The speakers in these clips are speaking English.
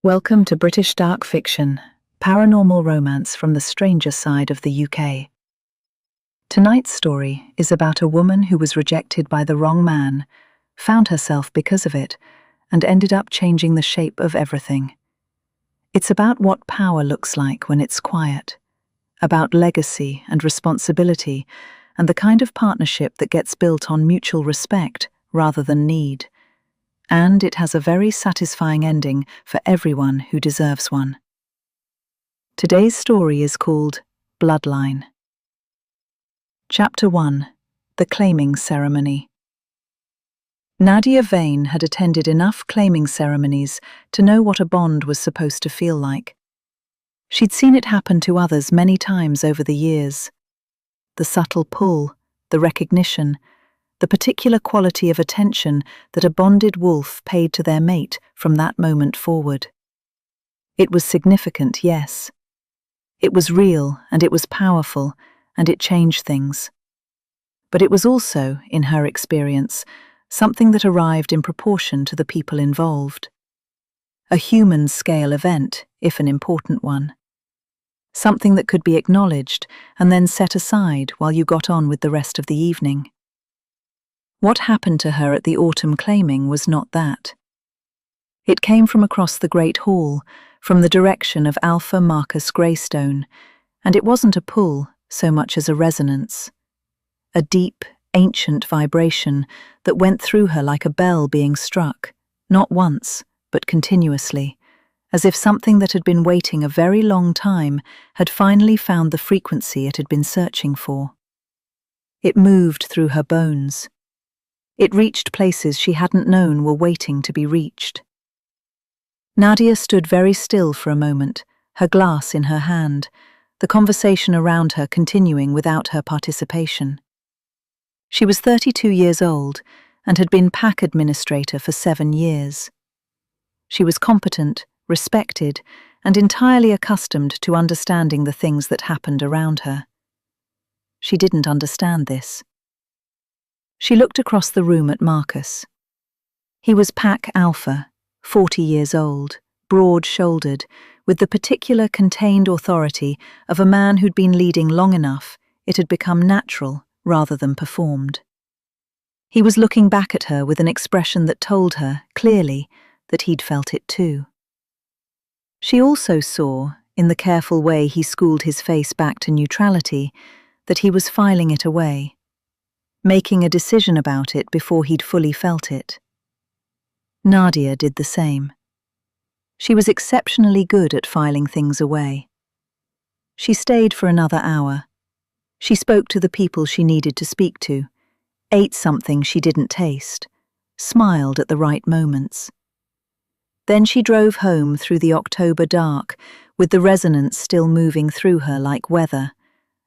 Welcome to British Dark Fiction, paranormal romance from the stranger side of the UK. Tonight's story is about a woman who was rejected by the wrong man, found herself because of it, and ended up changing the shape of everything. It's about what power looks like when it's quiet, about legacy and responsibility, and the kind of partnership that gets built on mutual respect rather than need. And it has a very satisfying ending for everyone who deserves one. Today's story is called Bloodline. Chapter 1: The Claiming Ceremony. Nadia Vane had attended enough claiming ceremonies to know what a bond was supposed to feel like. She'd seen it happen to others many times over the years. The subtle pull, the recognition, the particular quality of attention that a bonded wolf paid to their mate from that moment forward. It was significant, yes. It was real, and it was powerful, and it changed things. But it was also, in her experience, something that arrived in proportion to the people involved. A human-scale event, if an important one. Something that could be acknowledged and then set aside while you got on with the rest of the evening. What happened to her at the autumn claiming was not that. It came from across the Great Hall, from the direction of Alpha Marcus Greystone, and it wasn't a pull so much as a resonance. A deep, ancient vibration that went through her like a bell being struck, not once, but continuously, as if something that had been waiting a very long time had finally found the frequency it had been searching for. It moved through her bones. It reached places she hadn't known were waiting to be reached. Nadia stood very still for a moment, her glass in her hand, the conversation around her continuing without her participation. She was 32 years old and had been pack administrator for 7 years. She was competent, respected, and entirely accustomed to understanding the things that happened around her. She didn't understand this. She looked across the room at Marcus. He was Pack Alpha, 40 years old, broad-shouldered, with the particular contained authority of a man who'd been leading long enough it had become natural rather than performed. He was looking back at her with an expression that told her, clearly, that he'd felt it too. She also saw, in the careful way he schooled his face back to neutrality, that he was filing it away, making a decision about it before he'd fully felt it. Nadia did the same. She was exceptionally good at filing things away. She stayed for another hour. She spoke to the people she needed to speak to, ate something she didn't taste, smiled at the right moments. Then she drove home through the October dark, with the resonance still moving through her like weather,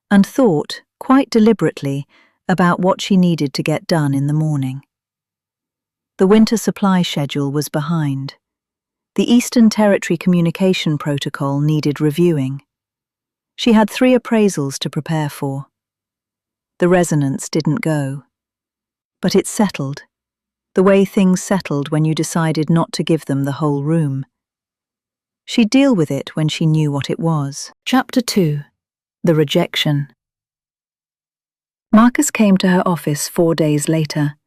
and thought, quite deliberately, about what she needed to get done in the morning. The winter supply schedule was behind. The Eastern Territory communication protocol needed reviewing. She had 3 appraisals to prepare for. The resonance didn't go. But it settled, the way things settled when you decided not to give them the whole room. She'd deal with it when she knew what it was. Chapter 2: The Rejection. Marcus came to her office 4 days later.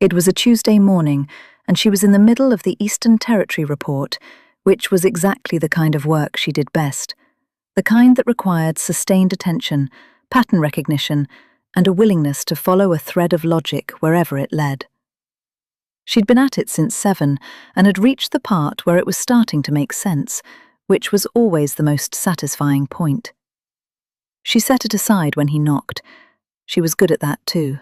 It was a Tuesday morning, and she was in the middle of the Eastern Territory report, which was exactly the kind of work she did best, the kind that required sustained attention, pattern recognition, and a willingness to follow a thread of logic wherever it led. She'd been at it since 7 and had reached the part where it was starting to make sense, which was always the most satisfying point. She set it aside when he knocked. She was good at that too.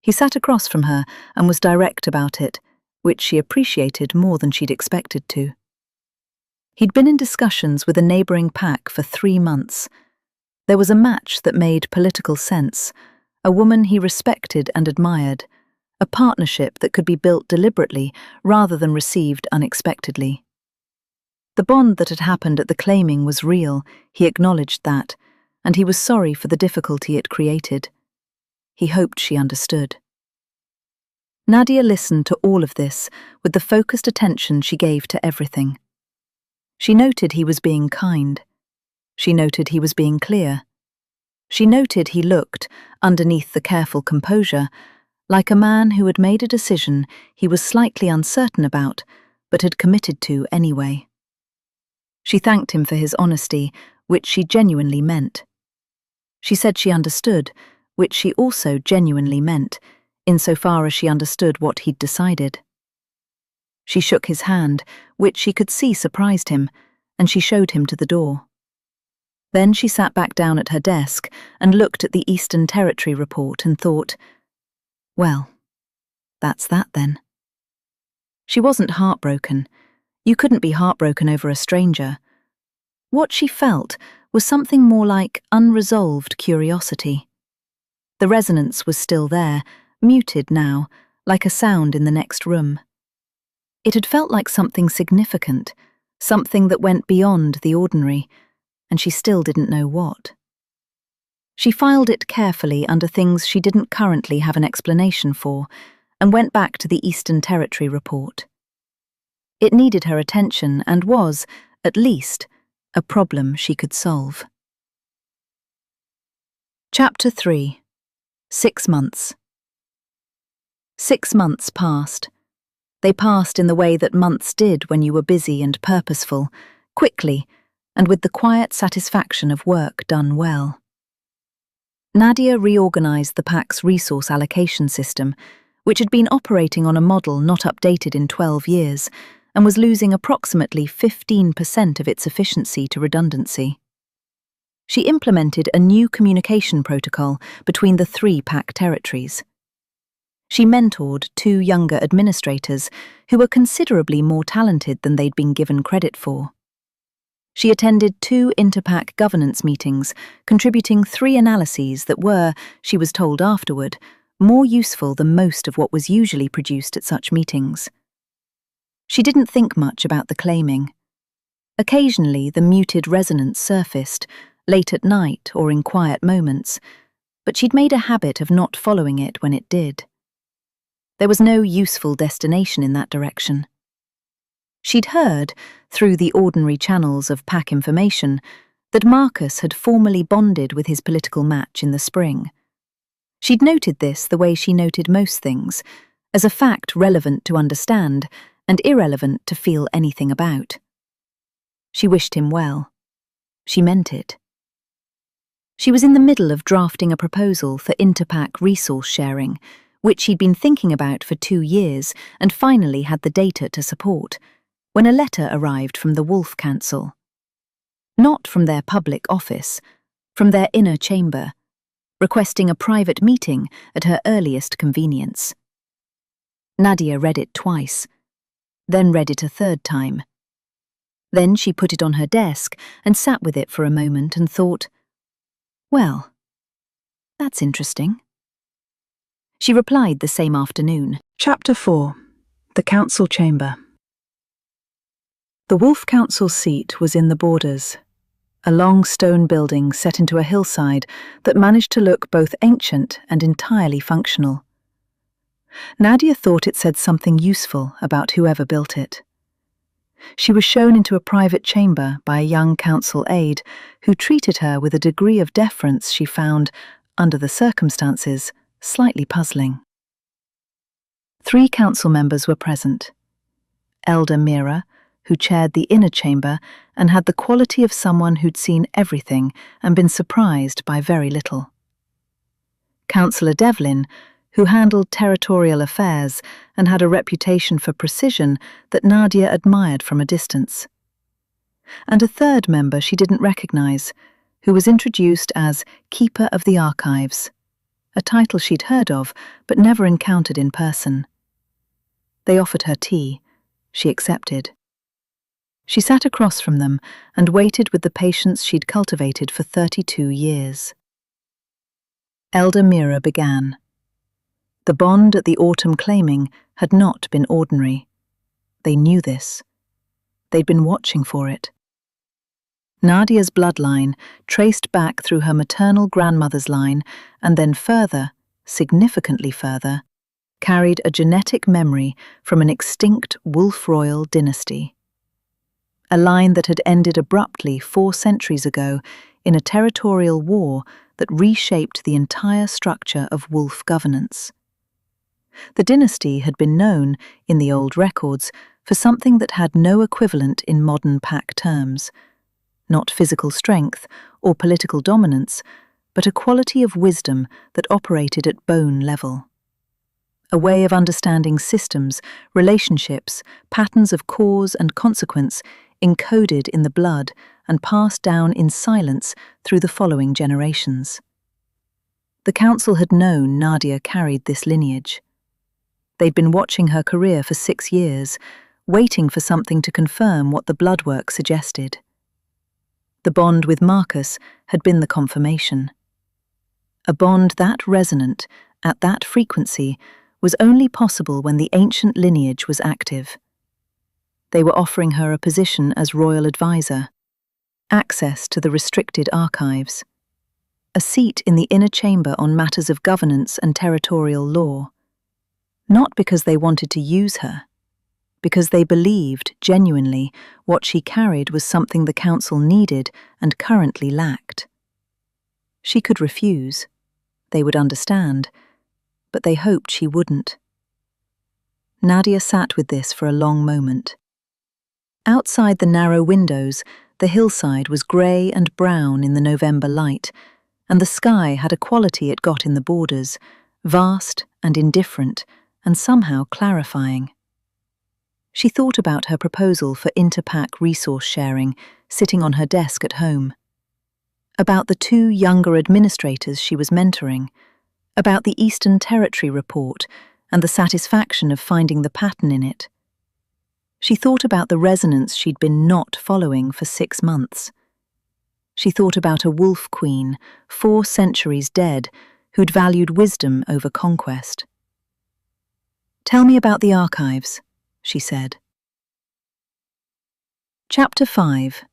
He sat across from her and was direct about it, which she appreciated more than she'd expected to. He'd been in discussions with a neighbouring pack for 3 months. There was a match that made political sense, a woman he respected and admired, a partnership that could be built deliberately rather than received unexpectedly. The bond that had happened at the claiming was real, he acknowledged that, and he was sorry for the difficulty it created. He hoped she understood. Nadia listened to all of this with the focused attention she gave to everything. She noted he was being kind. She noted he was being clear. She noted he looked, underneath the careful composure, like a man who had made a decision he was slightly uncertain about, but had committed to anyway. She thanked him for his honesty, which she genuinely meant. She said she understood, which she also genuinely meant, insofar as she understood what he'd decided. She shook his hand, which she could see surprised him, and she showed him to the door. Then she sat back down at her desk and looked at the Eastern Territory report and thought, well, that's that then. She wasn't heartbroken. You couldn't be heartbroken over a stranger. What she felt was something more like unresolved curiosity. The resonance was still there, muted now, like a sound in the next room. It had felt like something significant, something that went beyond the ordinary, and she still didn't know what. She filed it carefully under things she didn't currently have an explanation for, and went back to the Eastern Territory report. It needed her attention and was, at least, a problem she could solve. Chapter 3. 6 months. 6 months passed. They passed in the way that months did when you were busy and purposeful, quickly, and with the quiet satisfaction of work done well. Nadia reorganized the pack's resource allocation system, which had been operating on a model not updated in 12 years, and was losing approximately 15% of its efficiency to redundancy. She implemented a new communication protocol between the 3 pack territories. She mentored 2 younger administrators who were considerably more talented than they'd been given credit for. She attended 2 interpack governance meetings, contributing 3 analyses that were, she was told afterward, more useful than most of what was usually produced at such meetings. She didn't think much about the claiming. Occasionally the muted resonance surfaced, late at night or in quiet moments, but she'd made a habit of not following it when it did. There was no useful destination in that direction. She'd heard, through the ordinary channels of pack information, that Marcus had formally bonded with his political match in the spring. She'd noted this the way she noted most things, as a fact relevant to understand and irrelevant to feel anything about. She wished him well. She meant it. She was in the middle of drafting a proposal for interpack resource sharing, which she'd been thinking about for 2 years and finally had the data to support, when a letter arrived from the Wolf Council. Not from their public office, from their inner chamber, requesting a private meeting at her earliest convenience. Nadia read it twice, then read it a 3rd time. Then she put it on her desk and sat with it for a moment and thought, well, that's interesting. She replied the same afternoon. Chapter 4. The Council Chamber. The Wolf Council seat was in the Borders, a long stone building set into a hillside that managed to look both ancient and entirely functional. Nadia thought it said something useful about whoever built it. She was shown into a private chamber by a young council aide who treated her with a degree of deference she found, under the circumstances, slightly puzzling. 3 council members were present. Elder Mira, who chaired the inner chamber and had the quality of someone who'd seen everything and been surprised by very little. Councillor Devlin, who handled territorial affairs and had a reputation for precision that Nadia admired from a distance. And a 3rd member she didn't recognize, who was introduced as Keeper of the Archives, a title she'd heard of but never encountered in person. They offered her tea. She accepted. She sat across from them and waited with the patience she'd cultivated for 32 years. Elder Mira began. The bond at the autumn claiming had not been ordinary. They knew this. They'd been watching for it. Nadia's bloodline, traced back through her maternal grandmother's line and then further, significantly further, carried a genetic memory from an extinct Wolf Royal dynasty. a line that had ended abruptly 4 centuries ago in a territorial war that reshaped the entire structure of wolf governance. The dynasty had been known, in the old records, for something that had no equivalent in modern pack terms. Not physical strength or political dominance, but a quality of wisdom that operated at bone level. A way of understanding systems, relationships, patterns of cause and consequence encoded in the blood and passed down in silence through the following generations. The council had known Nadia carried this lineage. They'd been watching her career for 6 years, waiting for something to confirm what the bloodwork suggested. The bond with Marcus had been the confirmation. A bond that resonant, at that frequency, was only possible when the ancient lineage was active. They were offering her a position as royal advisor, access to the restricted archives, a seat in the inner chamber on matters of governance and territorial law. Not because they wanted to use her, because they believed, genuinely, what she carried was something the council needed and currently lacked. She could refuse. They would understand, but they hoped she wouldn't. Nadia sat with this for a long moment. Outside the narrow windows, the hillside was grey and brown in the November light, and the sky had a quality it got in the borders, vast and indifferent, and somehow clarifying. She thought about her proposal for inter-pack resource sharing sitting on her desk at home, about the 2 younger administrators she was mentoring, about the Eastern Territory report and the satisfaction of finding the pattern in it. She thought about the resonance she'd been not following for 6 months. She thought about a wolf queen, 4 centuries dead, who'd valued wisdom over conquest. "Tell me about the archives," she said. Chapter 5.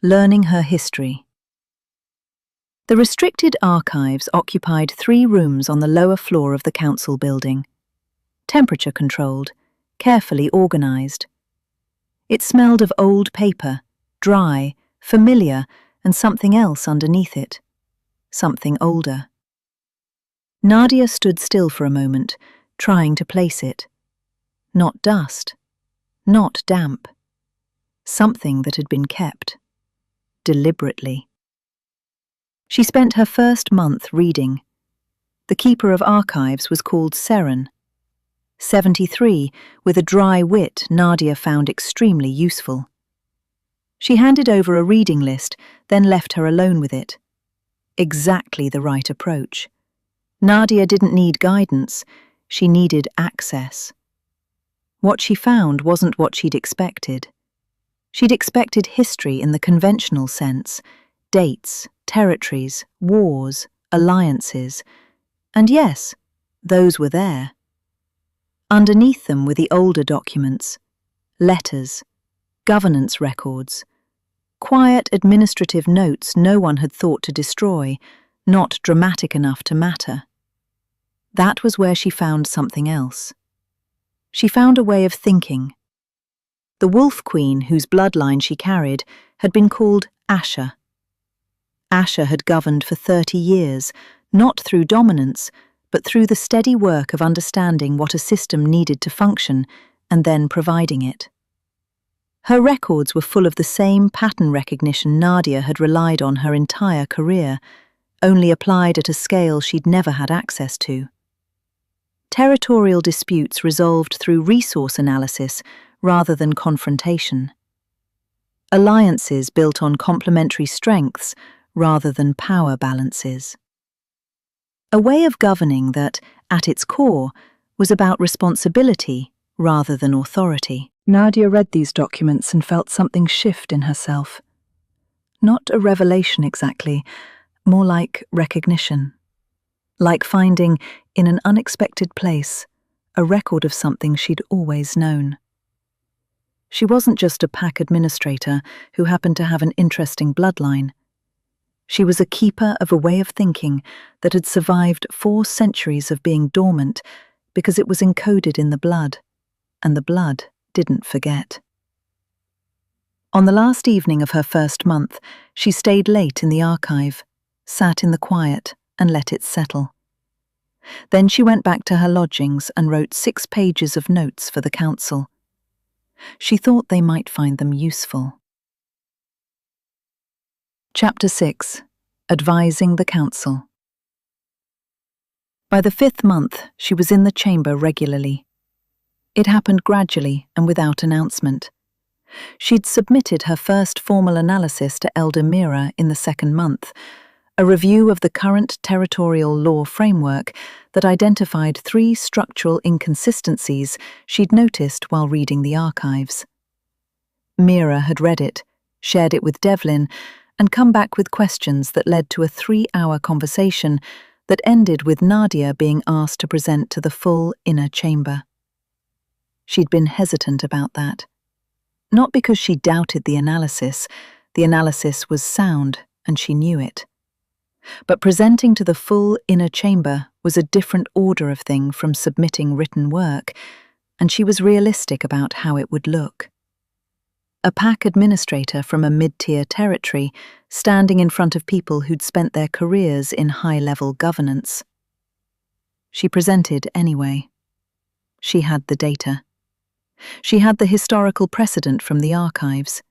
Learning her history. The restricted archives occupied 3 rooms on the lower floor of the council building, temperature-controlled, carefully organized. It smelled of old paper, dry, familiar, and something else underneath it, something older. Nadia stood still for a moment, trying to place it. Not dust, not damp. Something that had been kept, deliberately. She spent her first month reading. The keeper of archives was called Seren. 73, with a dry wit Nadia found extremely useful. She handed over a reading list, then left her alone with it. Exactly the right approach. Nadia didn't need guidance, she needed access. What she found wasn't what she'd expected. She'd expected history in the conventional sense, dates, territories, wars, alliances, and yes, those were there. Underneath them were the older documents, letters, governance records, quiet administrative notes no one had thought to destroy, not dramatic enough to matter. That was where she found something else. She found a way of thinking. The wolf queen whose bloodline she carried had been called Asher. Asher had governed for 30 years, not through dominance, but through the steady work of understanding what a system needed to function and then providing it. Her records were full of the same pattern recognition Nadia had relied on her entire career, only applied at a scale she'd never had access to. Territorial disputes resolved through resource analysis rather than confrontation. Alliances built on complementary strengths rather than power balances. A way of governing that, at its core, was about responsibility rather than authority. Nadia read these documents and felt something shift in herself. Not a revelation exactly, more like recognition. Like finding, in an unexpected place, a record of something she'd always known. She wasn't just a pack administrator who happened to have an interesting bloodline. She was a keeper of a way of thinking that had survived 4 centuries of being dormant because it was encoded in the blood, and the blood didn't forget. On the last evening of her first month, she stayed late in the archive, sat in the quiet, and let it settle. Then she went back to her lodgings and wrote 6 pages of notes for the council. She thought they might find them useful. Chapter 6. Advising the Council. By the 5th month, she was in the chamber regularly. It happened gradually and without announcement. She'd submitted her first formal analysis to Elder Mira in the 2nd month, a review of the current territorial law framework that identified 3 structural inconsistencies she'd noticed while reading the archives. Mira had read it, shared it with Devlin, and come back with questions that led to a 3-hour conversation that ended with Nadia being asked to present to the full inner chamber. She'd been hesitant about that. Not because she doubted the analysis was sound and she knew it. But presenting to the full inner chamber was a different order of thing from submitting written work, and she was realistic about how it would look. A pack administrator from a mid-tier territory standing in front of people who'd spent their careers in high-level governance. She presented anyway. She had the data. She had the historical precedent from the archives.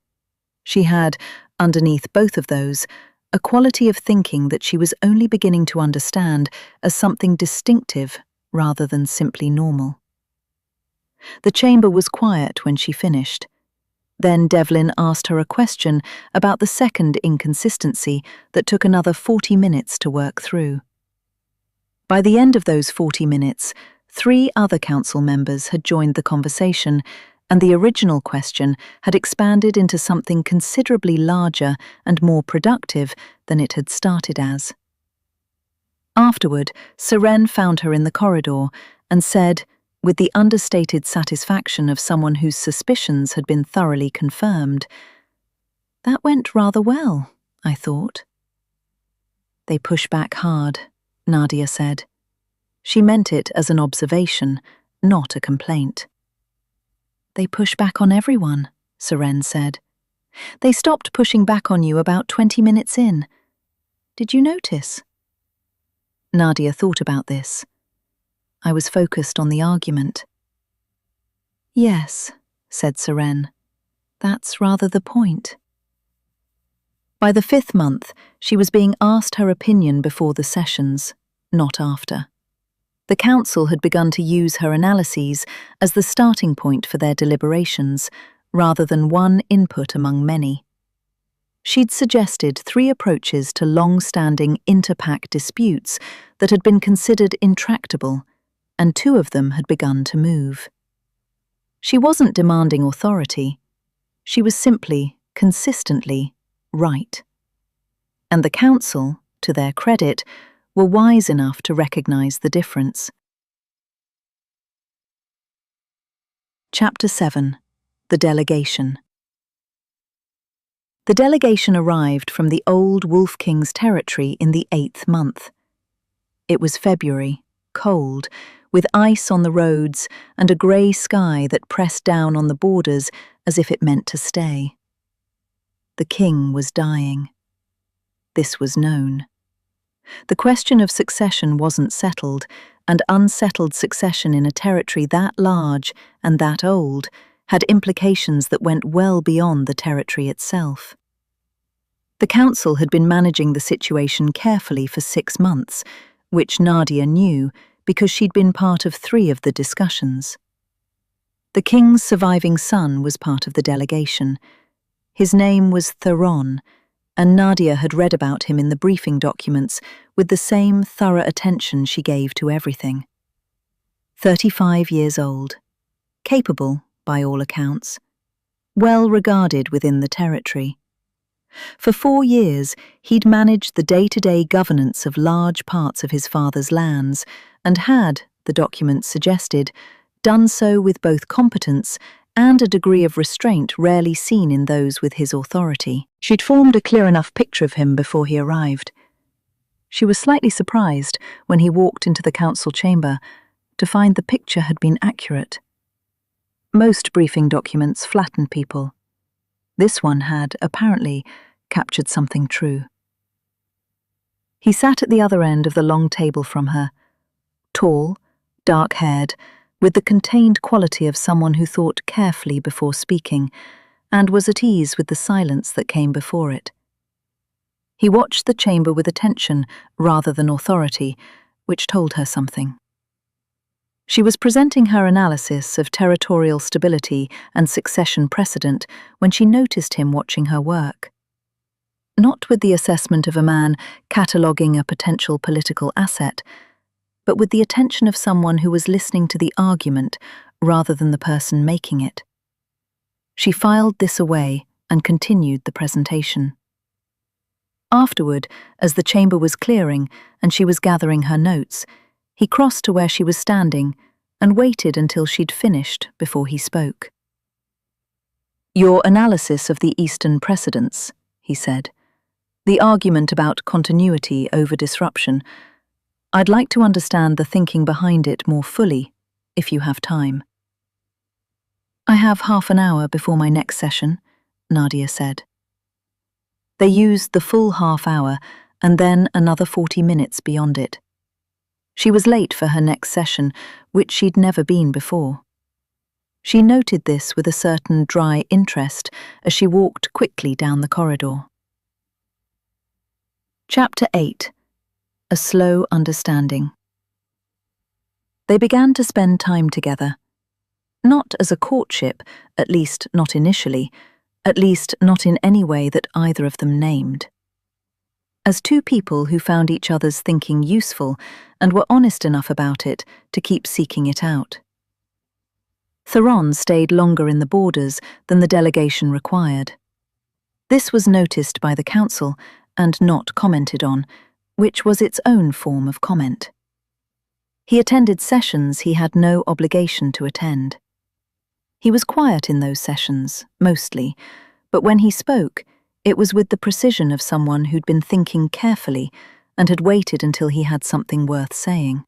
She had, underneath both of those, a quality of thinking that she was only beginning to understand as something distinctive rather than simply normal. The chamber was quiet when she finished. Then Devlin asked her a question about the second inconsistency that took another 40 minutes to work through. By the end of those 40 minutes, 3 other council members had joined the conversation, and the original question had expanded into something considerably larger and more productive than it had started as. Afterward, Seren found her in the corridor and said, with the understated satisfaction of someone whose suspicions had been thoroughly confirmed, "That went rather well, I thought." "They push back hard," Nadia said. She meant it as an observation, not a complaint. "They push back on everyone," Seren said. "They stopped pushing back on you about 20 minutes in. Did you notice?" Nadia thought about this. "I was focused on the argument." "Yes," said Seren. "That's rather the point." By the 5th month, she was being asked her opinion before the sessions, not after. The council had begun to use her analyses as the starting point for their deliberations, rather than one input among many. She'd suggested 3 approaches to long-standing inter-pack disputes that had been considered intractable, and 2 of them had begun to move. She wasn't demanding authority. She was simply, consistently, right. And the council, to their credit, were wise enough to recognize the difference. Chapter 7. The Delegation. The delegation arrived from the old Wolf King's territory in the 8th month. It was February, cold, with ice on the roads and a grey sky that pressed down on the borders as if it meant to stay. The king was dying. This was known. The question of succession wasn't settled, and unsettled succession in a territory that large and that old had implications that went well beyond the territory itself. The council had been managing the situation carefully for 6 months, which Nadia knew because she'd been part of 3 of the discussions. The king's surviving son was part of the delegation. His name was Theron, and Nadia had read about him in the briefing documents with the same thorough attention she gave to everything. 35 years old, capable by all accounts, well regarded within the territory. For 4 years, he'd managed the day-to-day governance of large parts of his father's lands and had, the documents suggested, done so with both competence and a degree of restraint rarely seen in those with his authority. She'd formed a clear enough picture of him before he arrived. She was slightly surprised when he walked into the council chamber to find the picture had been accurate. Most briefing documents flatten people. This one had, apparently, captured something true. He sat at the other end of the long table from her, tall, dark-haired, with the contained quality of someone who thought carefully before speaking, and was at ease with the silence that came before it. He watched the chamber with attention rather than authority, which told her something. She was presenting her analysis of territorial stability and succession precedent when she noticed him watching her work. Not with the assessment of a man cataloguing a potential political asset, but with the attention of someone who was listening to the argument rather than the person making it. She filed this away and continued the presentation. Afterward, as the chamber was clearing and she was gathering her notes, he crossed to where she was standing and waited until she'd finished before he spoke. "Your analysis of the Eastern precedents," he said, "the argument about continuity over disruption, I'd like to understand the thinking behind it more fully, if you have time." "I have half an hour before my next session," Nadia said. They used the full half hour and then another 40 minutes beyond it. She was late for her next session, which she'd never been before. She noted this with a certain dry interest as she walked quickly down the corridor. Chapter 8. A Slow Understanding. They began to spend time together. Not as a courtship, at least not initially, at least not in any way that either of them named. As two people who found each other's thinking useful and were honest enough about it to keep seeking it out. Theron stayed longer in the borders than the delegation required. This was noticed by the council and not commented on, which was its own form of comment. He attended sessions he had no obligation to attend. He was quiet in those sessions, mostly, but when he spoke, it was with the precision of someone who'd been thinking carefully and had waited until he had something worth saying.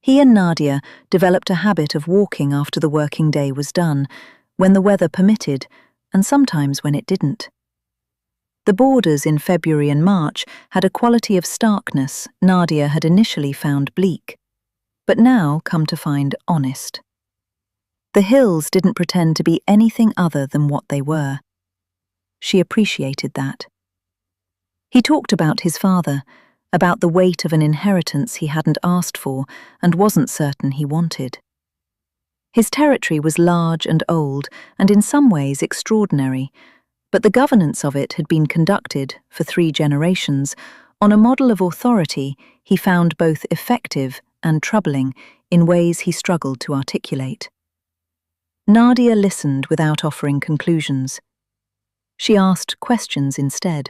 He and Nadia developed a habit of walking after the working day was done, when the weather permitted, and sometimes when it didn't. The borders in February and March had a quality of starkness Nadia had initially found bleak, but now come to find honest. The hills didn't pretend to be anything other than what they were. She appreciated that. He talked about his father, about the weight of an inheritance he hadn't asked for and wasn't certain he wanted. His territory was large and old and in some ways extraordinary, but the governance of it had been conducted, for 3 generations, on a model of authority he found both effective and troubling in ways he struggled to articulate. Nadia listened without offering conclusions. She asked questions instead.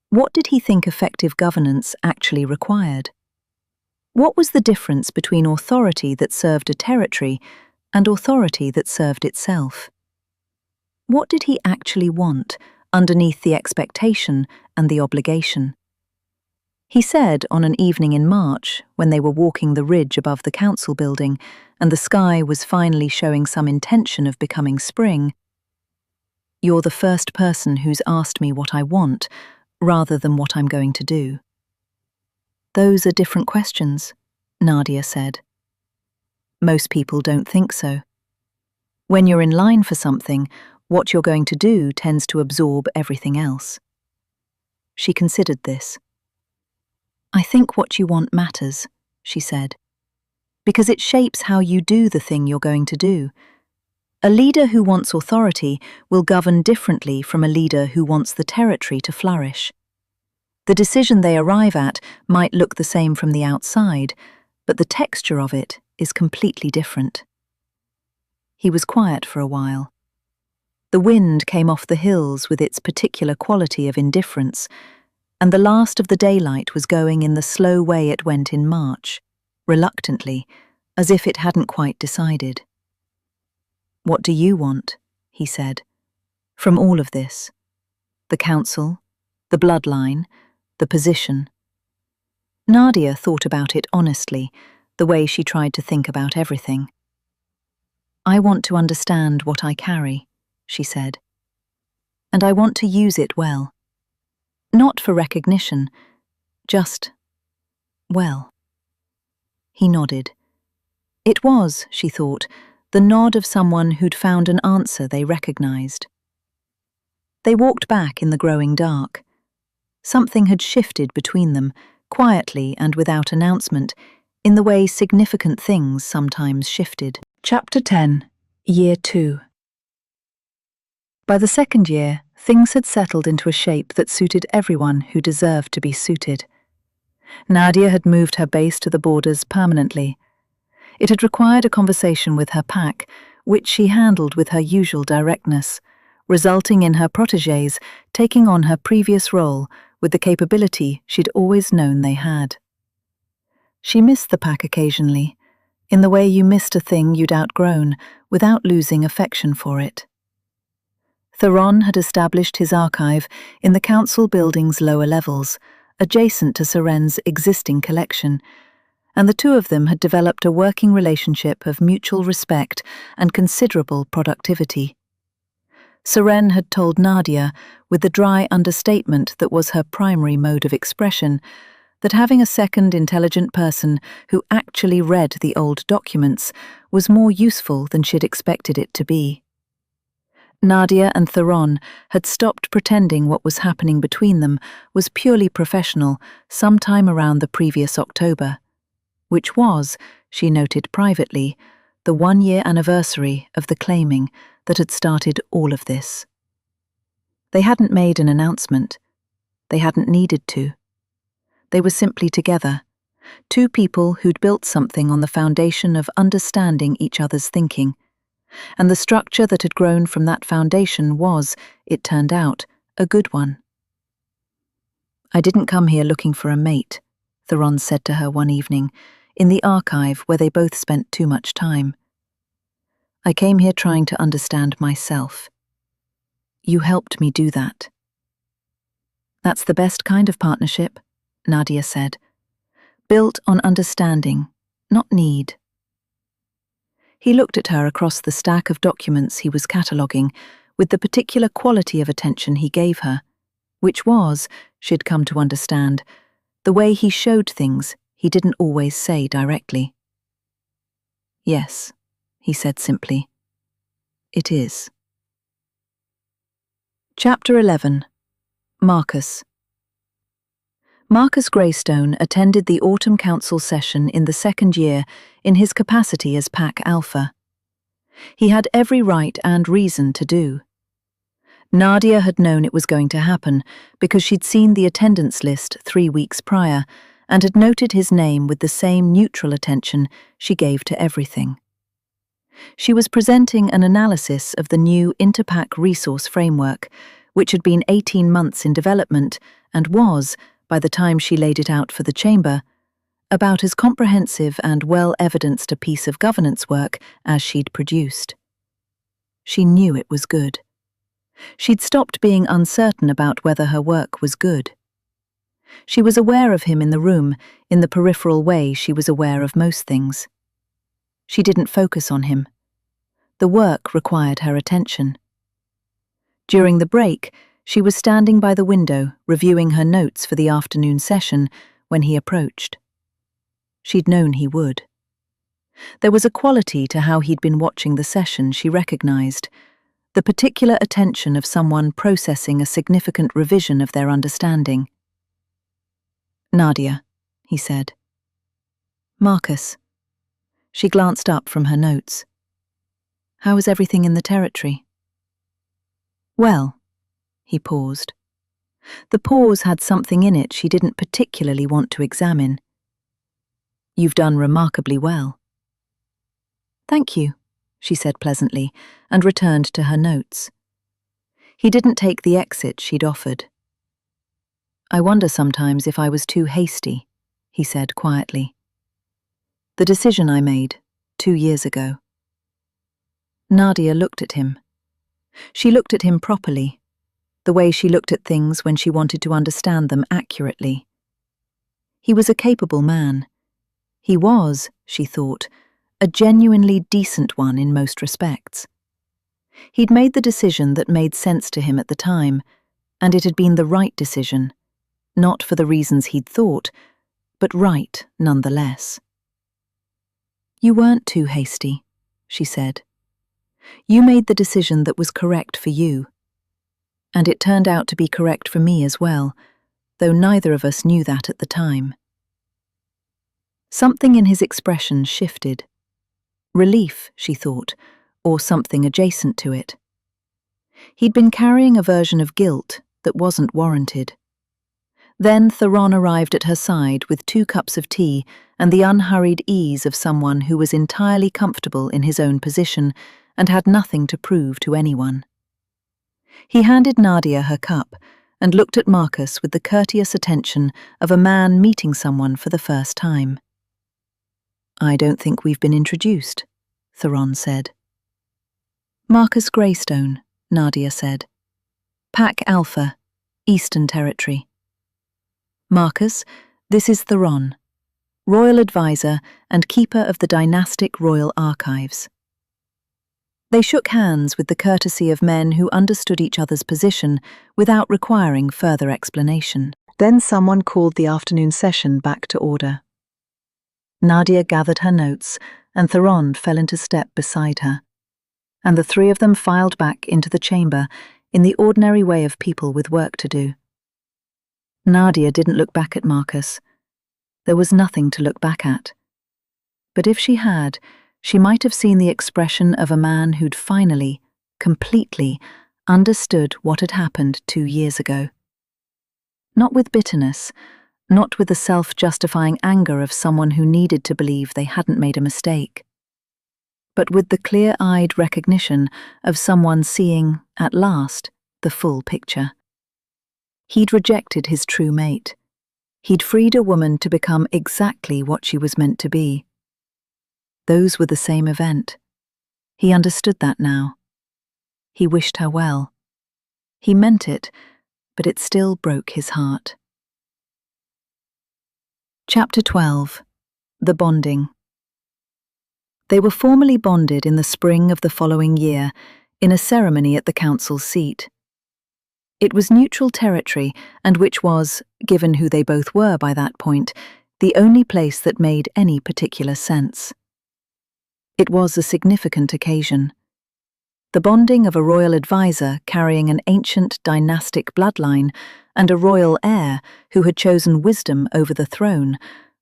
What did he think effective governance actually required? What was the difference between authority that served a territory and authority that served itself? What did he actually want underneath the expectation and the obligation? He said on an evening in March, when they were walking the ridge above the council building and the sky was finally showing some intention of becoming spring, "You're the first person who's asked me what I want, rather than what I'm going to do." "Those are different questions," Nadia said. "Most people don't think so. When you're in line for something, what you're going to do tends to absorb everything else." She considered this. "I think what you want matters," she said, "because it shapes how you do the thing you're going to do. A leader who wants authority will govern differently from a leader who wants the territory to flourish. The decision they arrive at might look the same from the outside, but the texture of it is completely different." He was quiet for a while. The wind came off the hills with its particular quality of indifference, and the last of the daylight was going in the slow way it went in March, reluctantly, as if it hadn't quite decided. "What do you want?" he said. "From all of this? The council, the bloodline, the position?" Nadia thought about it honestly, the way she tried to think about everything. "I want to understand what I carry," she said. and I want to use it well. Not for recognition, just, well. He nodded. It was, she thought, the nod of someone who'd found an answer they recognized. They walked back in the growing dark. Something had shifted between them, quietly and without announcement, in the way significant things sometimes shifted. Chapter 10, Year 2. By the second year, things had settled into a shape that suited everyone who deserved to be suited. Nadia had moved her base to the borders permanently. It had required a conversation with her pack, which she handled with her usual directness, resulting in her protégés taking on her previous role with the capability she'd always known they had. She missed the pack occasionally, in the way you missed a thing you'd outgrown without losing affection for it. Theron had established his archive in the council building's lower levels, adjacent to Seren's existing collection, and the two of them had developed a working relationship of mutual respect and considerable productivity. Seren had told Nadia, with the dry understatement that was her primary mode of expression, that having a second intelligent person who actually read the old documents was more useful than she'd expected it to be. Nadia and Theron had stopped pretending what was happening between them was purely professional sometime around the previous October, which was, she noted privately, the 1-year anniversary of the claiming that had started all of this. They hadn't made an announcement. They hadn't needed to. They were simply together, two people who'd built something on the foundation of understanding each other's thinking, and the structure that had grown from that foundation was, it turned out, a good one. "I didn't come here looking for a mate," Theron said to her one evening, in the archive where they both spent too much time. "I came here trying to understand myself. You helped me do that." "That's the best kind of partnership," Nadia said. "Built on understanding, not need." He looked at her across the stack of documents he was cataloguing with the particular quality of attention he gave her, which was, she'd come to understand, the way he showed things he didn't always say directly. "Yes," he said simply. "It is." Chapter 11. Marcus. Marcus Greystone attended the Autumn Council session in the second year in his capacity as Pack Alpha. He had every right and reason to do. Nadia had known it was going to happen because she'd seen the attendance list 3 weeks prior and had noted his name with the same neutral attention she gave to everything. She was presenting an analysis of the new Interpack resource framework, which had been 18 months in development and was, by the time she laid it out for the chamber, about as comprehensive and well-evidenced a piece of governance work as she'd produced. She knew it was good. She'd stopped being uncertain about whether her work was good. She was aware of him in the room in the peripheral way she was aware of most things. She didn't focus on him. The work required her attention. During the break, she was standing by the window reviewing her notes for the afternoon session when he approached. She'd known he would. There was a quality to how he'd been watching the session she recognized, the particular attention of someone processing a significant revision of their understanding. "Nadia," he said. "Marcus." She glanced up from her notes. "How is everything in the territory?" "Well," he paused. The pause had something in it she didn't particularly want to examine. "You've done remarkably well." "Thank you," she said pleasantly, and returned to her notes. He didn't take the exit she'd offered. "I wonder sometimes if I was too hasty," he said quietly. "The decision I made 2 years ago." Nadia looked at him. She looked at him properly, the way she looked at things when she wanted to understand them accurately. He was a capable man. He was, she thought, a genuinely decent one in most respects. He'd made the decision that made sense to him at the time, and it had been the right decision, not for the reasons he'd thought, but right nonetheless. "You weren't too hasty," she said. "You made the decision that was correct for you. And it turned out to be correct for me as well, though neither of us knew that at the time." Something in his expression shifted. Relief, she thought, or something adjacent to it. He'd been carrying a version of guilt that wasn't warranted. Then Theron arrived at her side with 2 cups of tea and the unhurried ease of someone who was entirely comfortable in his own position and had nothing to prove to anyone. He handed Nadia her cup and looked at Marcus with the courteous attention of a man meeting someone for the first time. "I don't think we've been introduced," Theron said. "Marcus Greystone," Nadia said. "Pack Alpha, Eastern Territory." "Marcus, this is Theron, Royal Advisor and Keeper of the Dynastic Royal Archives." They shook hands with the courtesy of men who understood each other's position without requiring further explanation. Then someone called the afternoon session back to order. Nadia gathered her notes, and Theron fell into step beside her, and the 3 of them filed back into the chamber in the ordinary way of people with work to do. Nadia didn't look back at Marcus. There was nothing to look back at. But if she had, she might have seen the expression of a man who'd finally, completely, understood what had happened 2 years ago. Not with bitterness, not with the self-justifying anger of someone who needed to believe they hadn't made a mistake, but with the clear-eyed recognition of someone seeing, at last, the full picture. He'd rejected his true mate. He'd freed a woman to become exactly what she was meant to be. Those were the same event. He understood that now. He wished her well. He meant it, but it still broke his heart. Chapter 12. The Bonding. They were formally bonded in the spring of the following year, in a ceremony at the council's seat. It was neutral territory, and which was, given who they both were by that point, the only place that made any particular sense. It was a significant occasion. The bonding of a royal advisor carrying an ancient dynastic bloodline and a royal heir who had chosen wisdom over the throne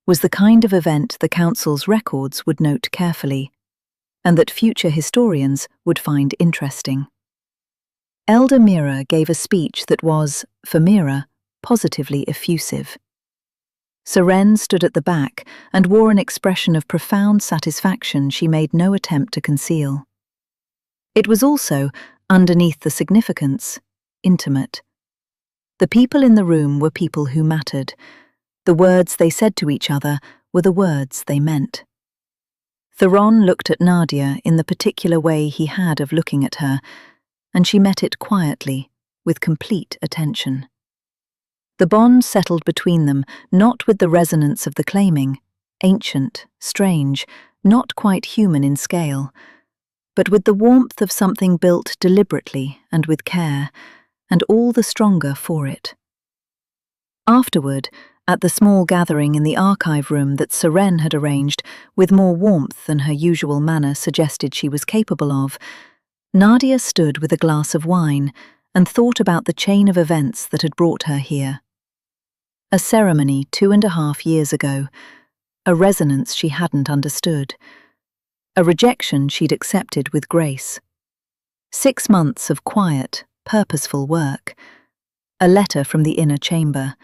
was the kind of event the council's records would note carefully, and that future historians would find interesting. Elder Mira gave a speech that was, for Mira, positively effusive. Seren stood at the back and wore an expression of profound satisfaction she made no attempt to conceal. It was also, underneath the significance, intimate. The people in the room were people who mattered. The words they said to each other were the words they meant. Theron looked at Nadia in the particular way he had of looking at her, and she met it quietly, with complete attention. The bond settled between them, not with the resonance of the claiming, ancient, strange, not quite human in scale, but with the warmth of something built deliberately and with care, and all the stronger for it. Afterward, at the small gathering in the archive room that Seren had arranged, with more warmth than her usual manner suggested she was capable of, Nadia stood with a glass of wine and thought about the chain of events that had brought her here. A ceremony 2.5 years ago, a resonance she hadn't understood, a rejection she'd accepted with grace, 6 months of quiet, purposeful work, a letter from the inner chamber,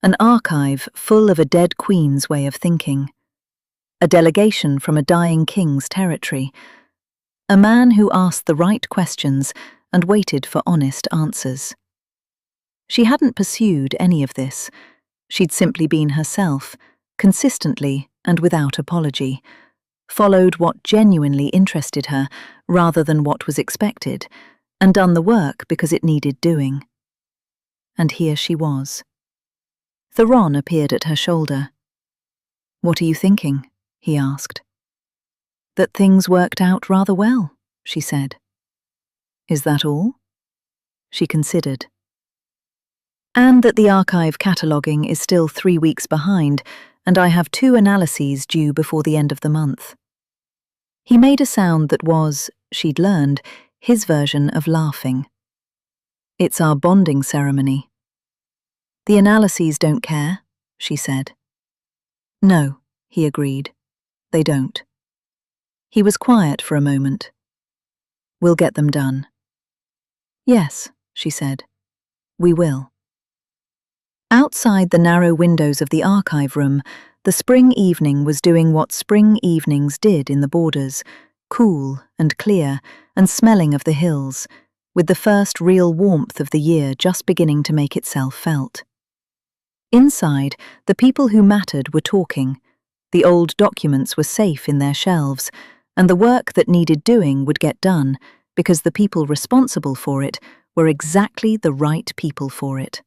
an archive full of a dead queen's way of thinking, a delegation from a dying king's territory, a man who asked the right questions and waited for honest answers. She hadn't pursued any of this. She'd simply been herself, consistently and without apology, followed what genuinely interested her rather than what was expected, and done the work because it needed doing. And here she was. Theron appeared at her shoulder. "What are you thinking?" he asked. "That things worked out rather well," she said. Is that all? She considered. And that the archive cataloguing is still 3 weeks behind, and I have 2 analyses due before the end of the month. He made a sound that was, she'd learned, his version of laughing. It's our bonding ceremony. The analyses don't care, she said. No, he agreed. They don't. He was quiet for a moment. We'll get them done. Yes, she said. We will. Outside the narrow windows of the archive room, the spring evening was doing what spring evenings did in the borders, cool and clear and smelling of the hills, with the first real warmth of the year just beginning to make itself felt. Inside, the people who mattered were talking. The old documents were safe in their shelves, and the work that needed doing would get done because the people responsible for it were exactly the right people for it.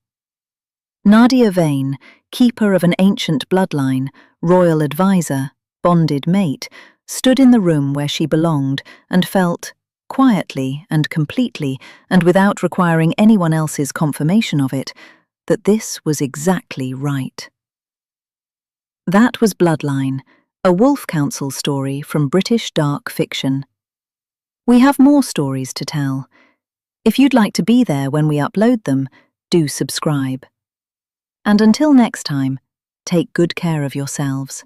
Nadia Vane, keeper of an ancient bloodline, royal advisor, bonded mate, stood in the room where she belonged and felt, quietly and completely, and without requiring anyone else's confirmation of it, that this was exactly right. That was Bloodline, a Wolf Council story from British dark fiction. We have more stories to tell. If you'd like to be there when we upload them, do subscribe. And until next time, take good care of yourselves.